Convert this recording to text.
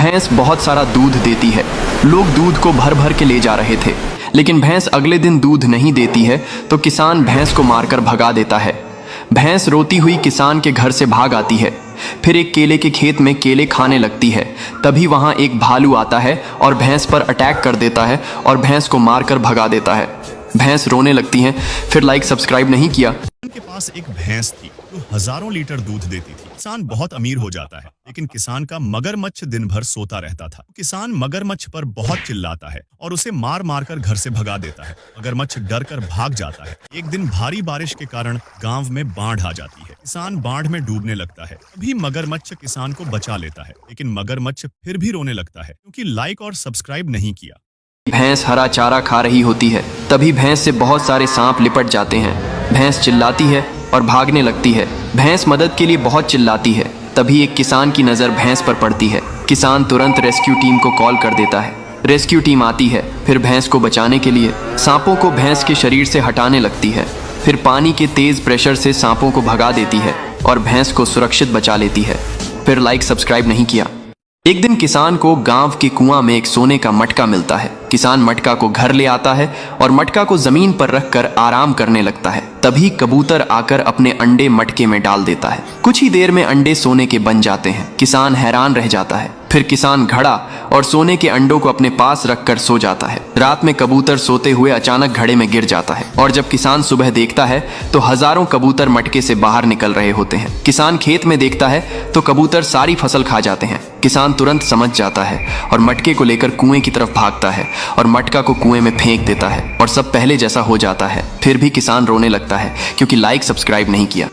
भैंस बहुत सारा दूध देती है। लोग दूध को भर भर के ले जा रहे थे, लेकिन भैंस अगले दिन दूध नहीं देती है तो किसान भैंस को मारकर भगा देता है। भैंस रोती हुई किसान के घर से भाग आती है। फिर एक केले के खेत में केले खाने लगती है। तभी वहां एक भालू आता है और भैंस पर अटैक कर देता है और भैंस को मारकर भगा देता है। भैंस रोने लगती हैं। फिर लाइक सब्सक्राइब नहीं किया। के पास एक भैंस थी जो हजारों लीटर दूध देती थी। किसान बहुत अमीर हो जाता है, लेकिन किसान का मगरमच्छ दिन भर सोता रहता था। किसान मगरमच्छ पर बहुत चिल्लाता है और उसे मार मार कर घर से भगा देता है। मगरमच्छ डर कर भाग जाता है। एक दिन भारी बारिश के कारण गांव में बाढ़ आ जाती है। किसान बाढ़ में डूबने लगता है। तभी मगरमच्छ किसान को बचा लेता है, लेकिन मगरमच्छ फिर भी रोने लगता है क्योंकि लाइक और सब्सक्राइब नहीं किया। भैंस हरा चारा खा रही होती है। तभी भैंस से बहुत सारे सांप लिपट जाते हैं। भैंस चिल्लाती है और भागने लगती है। भैंस मदद के लिए बहुत चिल्लाती है। तभी एक किसान की नज़र भैंस पर पड़ती है। किसान तुरंत रेस्क्यू टीम को कॉल कर देता है। रेस्क्यू टीम आती है। फिर भैंस को बचाने के लिए सांपों को भैंस के शरीर से हटाने लगती है। फिर पानी के तेज़ प्रेशर से सांपों को भगा देती है और भैंस को सुरक्षित बचा लेती है। फिर लाइक सब्सक्राइब नहीं किया। एक दिन किसान को गांव के कुआं में एक सोने का मटका मिलता है। किसान मटका को घर ले आता है और मटका को जमीन पर रखकर आराम करने लगता है। तभी कबूतर आकर अपने अंडे मटके में डाल देता है। कुछ ही देर में अंडे सोने के बन जाते हैं। किसान हैरान रह जाता है। फिर किसान घड़ा और सोने के अंडों को अपने पास रखकर सो जाता है। रात में कबूतर सोते हुए अचानक घड़े में गिर जाता है और जब किसान सुबह देखता है तो हजारों कबूतर मटके से बाहर निकल रहे होते हैं। किसान खेत में देखता है तो कबूतर सारी फसल खा जाते हैं। किसान तुरंत समझ जाता है और मटके को लेकर कुएं की तरफ भागता है और मटका को कुएं में फेंक देता है और सब पहले जैसा हो जाता है। फिर भी किसान रोने लगता है क्योंकि लाइक सब्सक्राइब नहीं किया।